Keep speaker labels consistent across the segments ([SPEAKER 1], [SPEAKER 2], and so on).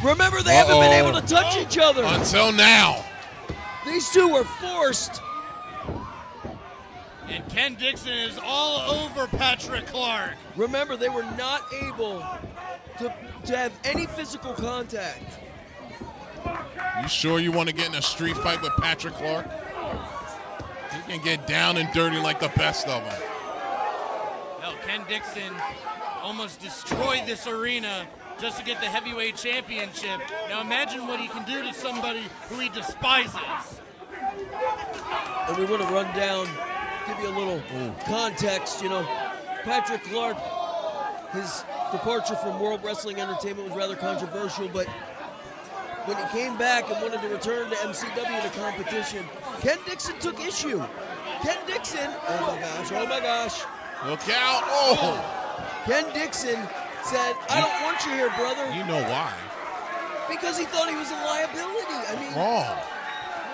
[SPEAKER 1] Remember, they haven't been able to touch each other.
[SPEAKER 2] Until now.
[SPEAKER 1] These two were forced.
[SPEAKER 3] And Ken Dixon is all over Patrick Clark.
[SPEAKER 1] Remember, they were not able to have any physical contact.
[SPEAKER 2] You sure you want to get in a street fight with Patrick Clark? He can get down and dirty like the best of them.
[SPEAKER 3] Well, Ken Dixon almost destroyed this arena just to get the heavyweight championship. Now imagine what he can do to somebody who he despises.
[SPEAKER 1] And we want to run down, give you a little context. You know, Patrick Clark, his departure from World Wrestling Entertainment was rather controversial, but when he came back and wanted to return to MCW to competition, Ken Dixon took issue. Ken Dixon, oh my gosh.
[SPEAKER 2] Look out, oh!
[SPEAKER 1] Ken Dixon said, I don't want you here, brother.
[SPEAKER 2] You know why?
[SPEAKER 1] Because he thought he was a liability. I mean,
[SPEAKER 2] wrong.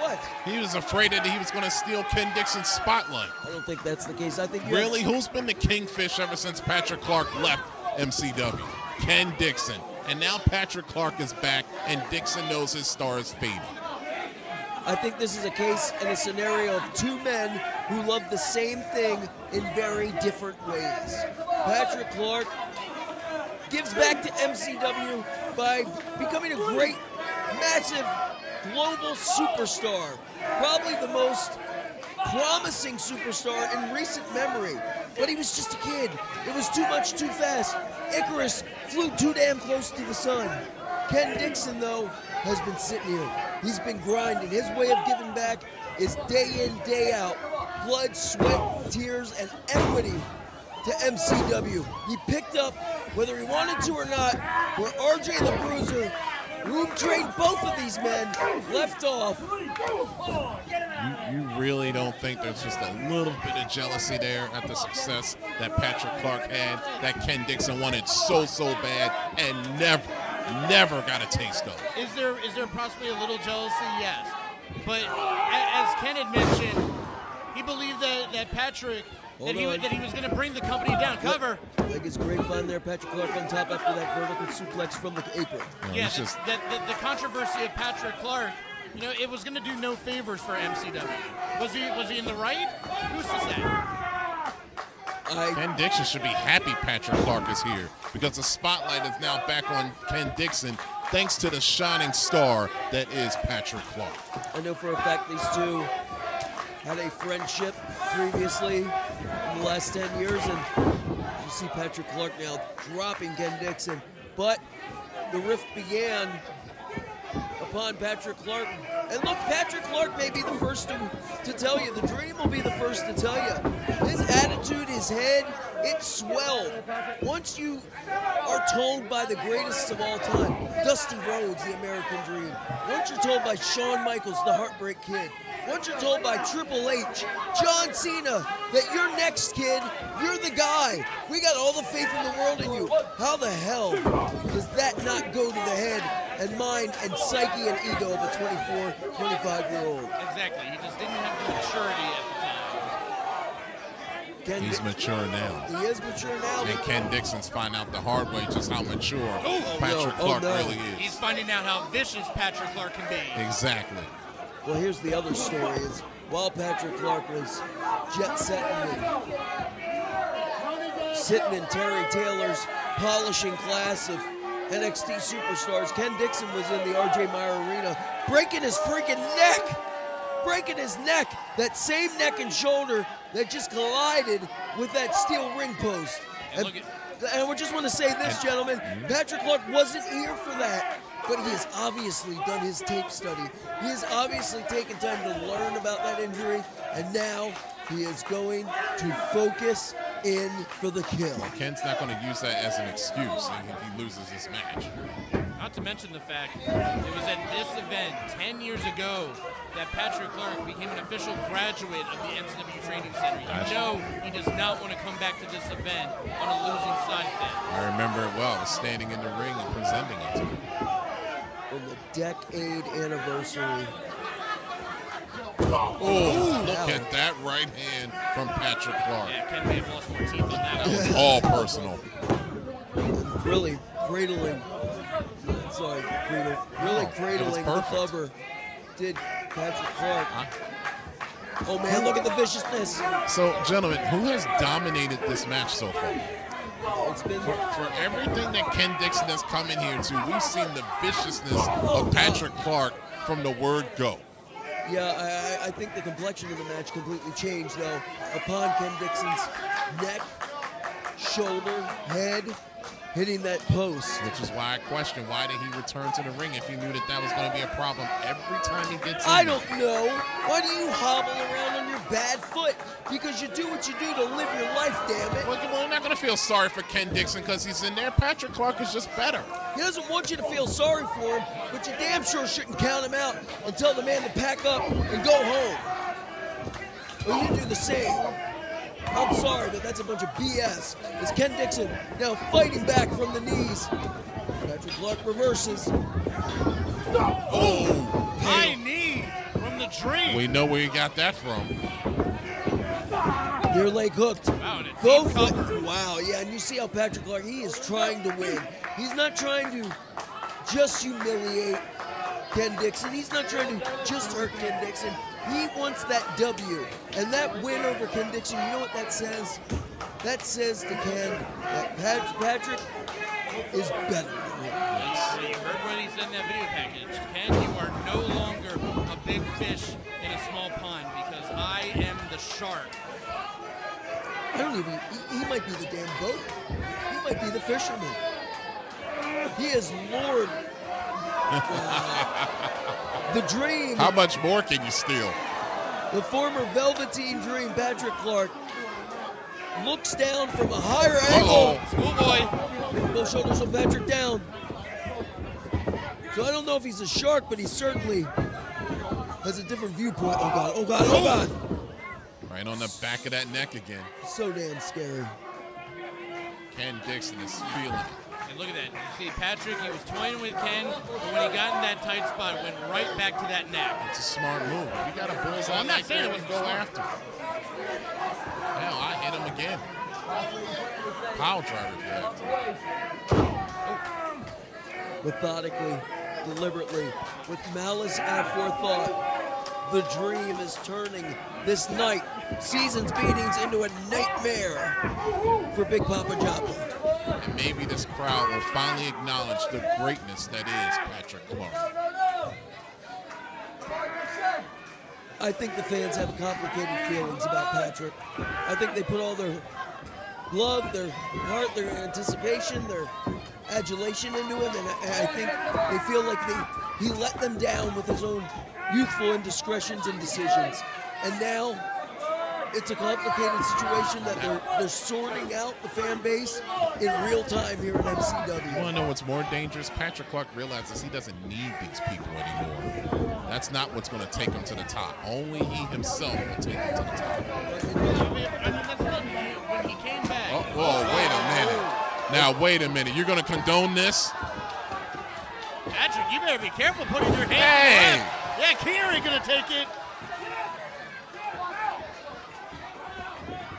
[SPEAKER 1] What?
[SPEAKER 2] He was afraid that he was going to steal Ken Dixon's spotlight.
[SPEAKER 1] I don't think that's the case. I think
[SPEAKER 2] really, who's been the kingfish ever since Patrick Clark left MCW? Ken Dixon. And now Patrick Clark is back, and Dixon knows his star is fading.
[SPEAKER 1] I think this is a case and a scenario of two men who love the same thing in very different ways. Patrick Clark gives back to MCW by becoming a great, massive, global superstar. Probably the most promising superstar in recent memory. But he was just a kid. It was too much too fast. Icarus flew too damn close to the sun. Ken Dixon, though, has been sitting here. He's been grinding. His way of giving back is day in, day out. Blood, sweat, tears, and equity to MCW. He picked up, whether he wanted to or not, where RJ the Bruiser, who trained both of these men, left off.
[SPEAKER 2] You really don't think there's just a little bit of jealousy there at the success that Patrick Clark had, that Ken Dixon wanted so bad and never got a taste of?
[SPEAKER 3] Is there possibly a little jealousy? Yes. But as Ken had mentioned, he believed that Patrick, that he was going to bring the company down. Cover.
[SPEAKER 1] I think it's great fun there. Patrick Clark on top after that vertical suplex from the apron.
[SPEAKER 3] Yeah, the controversy of Patrick Clark, you know, it was going to do no favors for MCW. Was he in the right? Who's to say?
[SPEAKER 2] Ken Dixon should be happy Patrick Clark is here, because the spotlight is now back on Ken Dixon thanks to the shining star that is Patrick Clark.
[SPEAKER 1] I know for a fact these two had a friendship previously in the last 10 years, and you see Patrick Clark now dropping Ken Dixon. But the rift began upon Patrick Clark. And look, Patrick Clark may be the first to tell you. The Dream will be the first to tell you. His attitude, his head, it swelled. Once you are told by the greatest of all time, Dusty Rhodes, the American Dream. Once you're told by Shawn Michaels, the Heartbreak Kid. Once you're told by Triple H, John Cena, that you're next, kid, you're the guy. We got all the faith in the world in you. How the hell does that not go to the head and mind and psyche and ego of a 24, 25-year-old?
[SPEAKER 3] Exactly. He just didn't have the maturity at the time.
[SPEAKER 2] He's mature now.
[SPEAKER 1] He is mature now.
[SPEAKER 2] And Ken Dixon's finding out the hard way just how mature Patrick Clark really is.
[SPEAKER 3] He's finding out how vicious Patrick Clark can be.
[SPEAKER 2] Exactly.
[SPEAKER 1] Well, here's the other story is while Patrick Clark was jet-setting and sitting in Terry Taylor's polishing class of NXT superstars, Ken Dixon was in the RJ Meyer Arena breaking his freaking neck. Breaking his neck. That same neck and shoulder that just collided with that steel ring post. And I just want to say this, gentlemen. Patrick Clark wasn't here for that. But he has obviously done his tape study. He has obviously taken time to learn about that injury, and now he is going to focus in for the kill.
[SPEAKER 2] Well, Ken's not going to use that as an excuse if he loses this match.
[SPEAKER 3] Not to mention the fact it was at this event 10 years ago that Patrick Clark became an official graduate of the MCW Training Center. You know he does not want to come back to this event on a losing side then.
[SPEAKER 2] I remember it well. I was standing in the ring and presenting it to him.
[SPEAKER 1] On the decade anniversary.
[SPEAKER 2] Oh, look at that right hand from Patrick Clark.
[SPEAKER 3] Yeah, Ken may have lost more teeth on that.
[SPEAKER 2] That was all personal.
[SPEAKER 1] Really cradling Sorry, cradle. Really cradling the thumber did Patrick Clark. Oh man, look at the viciousness.
[SPEAKER 2] So, gentlemen, who has dominated this match so far?
[SPEAKER 1] It's been
[SPEAKER 2] For everything that Ken Dixon has come in here to, we've seen the viciousness of Patrick Clark from the word go.
[SPEAKER 1] Yeah, I think the complexion of the match completely changed, though, upon Ken Dixon's neck, shoulder, head, hitting that post.
[SPEAKER 2] Which is why I question, why did he return to the ring if he knew that that was going to be a problem every time he gets in
[SPEAKER 1] I
[SPEAKER 2] there?
[SPEAKER 1] don't know. Why do you hobble around on your bad foot? Because you do what you do to live your life, damn it.
[SPEAKER 2] Well, you're not going to feel sorry for Ken Dixon because he's in there. Patrick Clark is just better.
[SPEAKER 1] He doesn't want you to feel sorry for him, but you damn sure shouldn't count him out and tell the man to pack up and go home. Or you do the same. I'm sorry, but that's a bunch of BS. It's Ken Dixon now fighting back from the knees. Patrick Clark reverses.
[SPEAKER 2] Oh!
[SPEAKER 3] High knee from the Dream.
[SPEAKER 2] We know where he got that from.
[SPEAKER 1] Near leg hooked.
[SPEAKER 3] Wow, and a
[SPEAKER 1] Go
[SPEAKER 3] deep
[SPEAKER 1] for
[SPEAKER 3] cover.
[SPEAKER 1] it. Wow, yeah, and you see how Patrick Clark, he is trying to win. He's not trying to just humiliate Ken Dixon. He's not trying to just hurt Ken Dixon. He wants that W. And that win over Ken Dixon, you know what that says? That says to Ken that Patrick is better than him.
[SPEAKER 3] You heard what he said in that video package. Ken, you are no longer a big fish in a small pond because I am the shark.
[SPEAKER 1] I don't even, he might be the damn boat. He might be the fisherman. He is Lord. The Dream.
[SPEAKER 2] How much more can you steal?
[SPEAKER 1] The former Velveteen Dream, Patrick Clark, looks down from a higher angle.
[SPEAKER 3] Schoolboy.
[SPEAKER 1] Both shoulders on Patrick down. So I don't know if he's a shark, but he certainly has a different viewpoint. Oh God, oh God, oh God.
[SPEAKER 2] Right on the back of that neck again.
[SPEAKER 1] So damn scary.
[SPEAKER 2] Ken Dixon is feeling it.
[SPEAKER 3] And look at that. You see, Patrick, he was toying with Ken, but when he got in that tight spot, it went right back to that neck.
[SPEAKER 2] It's a smart move. If you got a bullseye,
[SPEAKER 3] I'm not
[SPEAKER 2] like
[SPEAKER 3] saying
[SPEAKER 2] that,
[SPEAKER 3] it was
[SPEAKER 2] go after it. Hell, I hit him again. Power driver if you have to.
[SPEAKER 1] Methodically, deliberately, with malice aforethought, the Dream is turning this night, season's beatings, into a nightmare for Big Papa Joppa.
[SPEAKER 2] And maybe this crowd will finally acknowledge the greatness that is Patrick Clark.
[SPEAKER 1] I think the fans have complicated feelings about Patrick. I think they put all their love, their heart, their anticipation, their adulation into him, and I think they feel like he let them down with his own youthful indiscretions and decisions. And now it's a complicated situation that they're sorting out the fan base in real time here at MCW.
[SPEAKER 2] You want to know what's more dangerous? Patrick Clark realizes he doesn't need these people anymore. That's not what's going to take him to the top. Only he himself will take him to the top.
[SPEAKER 3] That's not when he came back.
[SPEAKER 2] Oh, whoa, wait a minute. Now, wait a minute. You're going to condone this?
[SPEAKER 3] Patrick, you better be careful putting your hand
[SPEAKER 2] Hey!
[SPEAKER 3] up. Yeah, Keener ain't going to take it.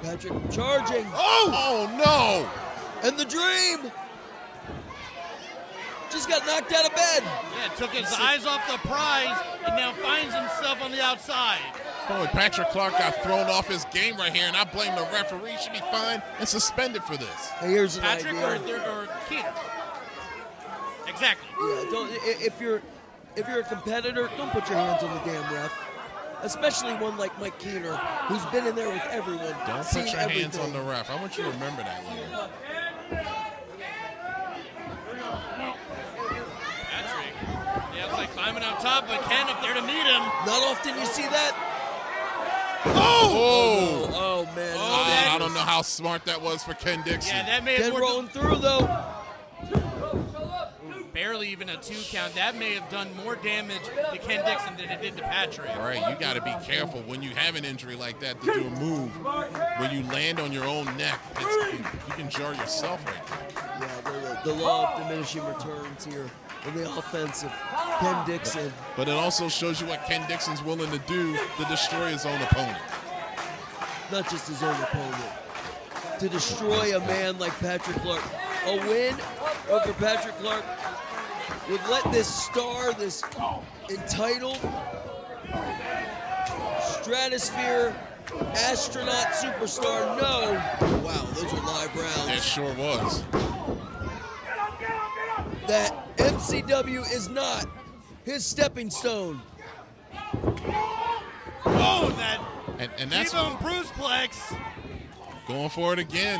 [SPEAKER 1] Patrick charging.
[SPEAKER 2] Oh, no!
[SPEAKER 1] And the Dream just got knocked out of bed.
[SPEAKER 3] Yeah, took his eyes off the prize and now finds himself on the outside.
[SPEAKER 2] Boy, Patrick Clark got thrown off his game right here, and I blame the referee. He should be fined and suspended for this.
[SPEAKER 1] Hey, here's an
[SPEAKER 3] Patrick
[SPEAKER 1] idea.
[SPEAKER 3] or Keener. Exactly.
[SPEAKER 1] Yeah, if you're a competitor, don't put your hands on the damn ref. Especially one like Mike Keener, who's been in there with everyone.
[SPEAKER 2] Don't
[SPEAKER 1] seen
[SPEAKER 2] put your
[SPEAKER 1] everything.
[SPEAKER 2] hands on the ref. I want you to remember that later.
[SPEAKER 3] Patrick. Yeah, it's like climbing on top, but Ken up there to meet him.
[SPEAKER 1] Not often you see that.
[SPEAKER 2] Oh!
[SPEAKER 1] Oh man.
[SPEAKER 2] I don't know how smart that was for Ken Dixon.
[SPEAKER 3] Yeah, that may have
[SPEAKER 1] Ken
[SPEAKER 3] worked.
[SPEAKER 1] rolling through though.
[SPEAKER 3] Barely even a 2 count. That may have done more damage to Ken Dixon than it did to Patrick.
[SPEAKER 2] All right, you got to be careful when you have an injury like that to do a move. When you land on your own neck, you can jar yourself right there.
[SPEAKER 1] Yeah, the law of diminishing returns here in the offensive. Ken Dixon.
[SPEAKER 2] But it also shows you what Ken Dixon's willing to do to destroy his own opponent.
[SPEAKER 1] Not just his own opponent. To destroy a man like Patrick Clark. A win over Patrick Clark would let this star, this entitled stratosphere astronaut superstar know. Wow, those are live rounds.
[SPEAKER 2] It sure was.
[SPEAKER 1] That MCW is not his stepping stone.
[SPEAKER 3] Oh, that
[SPEAKER 2] And that's
[SPEAKER 3] T-bone bruise plex.
[SPEAKER 2] going for it again.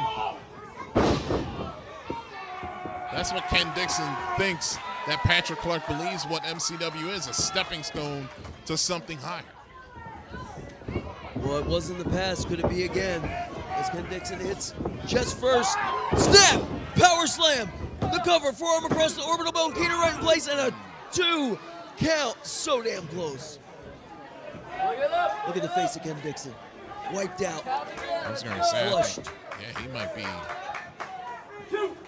[SPEAKER 2] That's what Ken Dixon thinks, that Patrick Clark believes what MCW is, a stepping stone to something higher.
[SPEAKER 1] Well, it was in the past. Could it be again? As Ken Dixon hits chest first. Snap! Power slam! The cover, forearm across the orbital bone, Keener right in place, and a 2 count. So damn close. Look at the face of Ken Dixon. Wiped out.
[SPEAKER 2] I was going to say,
[SPEAKER 1] Flushed.
[SPEAKER 2] yeah, he might be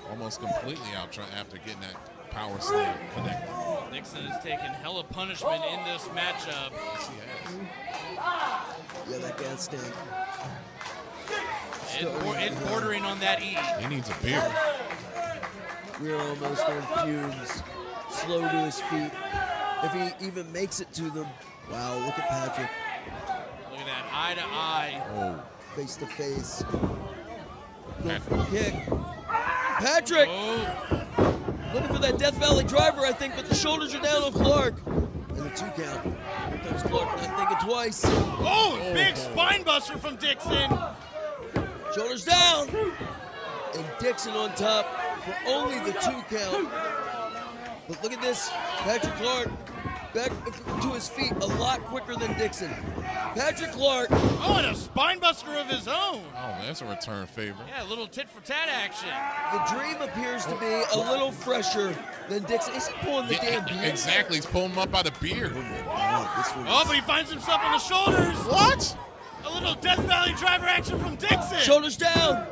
[SPEAKER 2] almost completely out after getting that power slam connected.
[SPEAKER 3] Dixon has taken hella punishment in this matchup.
[SPEAKER 2] Yes, he has.
[SPEAKER 1] Yeah, that gas tank.
[SPEAKER 3] It's bordering on that E.
[SPEAKER 2] He needs a beer.
[SPEAKER 1] We're almost on fumes. Slow to his feet. If he even makes it to them. Wow, look at Patrick.
[SPEAKER 3] Look at that, eye to eye.
[SPEAKER 2] Oh,
[SPEAKER 1] Face to face. Go for a kick. Patrick!
[SPEAKER 3] Oh,
[SPEAKER 1] Looking for that Death Valley driver, I think, but the shoulders are down on Clark. And the 2 count. Here comes Clark, not thinking twice.
[SPEAKER 3] oh, big spine buster from Dixon.
[SPEAKER 1] Shoulders down. And Dixon on top for only the 2 count. But look at this. Patrick Clark back to his feet a lot quicker than Dixon. Patrick Clark.
[SPEAKER 3] Oh, and a spine buster of his own.
[SPEAKER 2] oh, that's a return favor.
[SPEAKER 3] Yeah, a little tit for tat action.
[SPEAKER 1] The dream appears to be a little fresher than Dixon. Is he pulling the damn beard?
[SPEAKER 2] Exactly, he's pulling him up by the beard.
[SPEAKER 3] Oh, but he finds himself on the shoulders.
[SPEAKER 2] What?
[SPEAKER 3] A little Death Valley driver action from Dixon.
[SPEAKER 1] Shoulders down.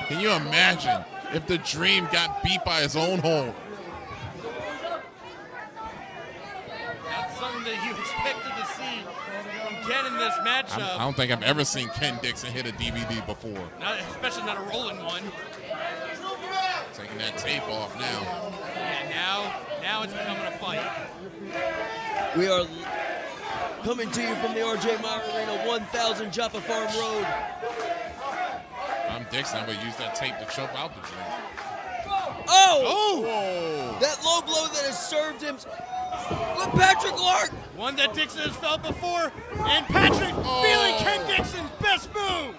[SPEAKER 2] Can you imagine if the Dream got beat by his own home?
[SPEAKER 3] That's something that you expected to see from Ken in this matchup.
[SPEAKER 2] I don't think I've ever seen Ken Dixon hit a DVD before.
[SPEAKER 3] Especially not a rolling one.
[SPEAKER 2] Taking that tape off now.
[SPEAKER 3] Yeah, now it's becoming a fight.
[SPEAKER 1] We are coming to you from the RJ Meyer Arena, 1000 Joppa Farm Road.
[SPEAKER 2] I'm Dixon. I'm going to use that tape to choke out the Dream.
[SPEAKER 1] Oh!
[SPEAKER 2] Whoa!
[SPEAKER 1] That low blow that has served him. But Patrick Clark!
[SPEAKER 3] One that Dixon has felt before, and Patrick feeling Ken Dixon's best move.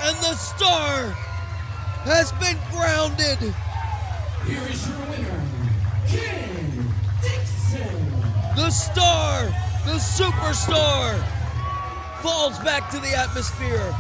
[SPEAKER 1] And the star has been grounded.
[SPEAKER 4] Here is your winner, Ken Dixon.
[SPEAKER 1] The star, the superstar, falls back to the atmosphere.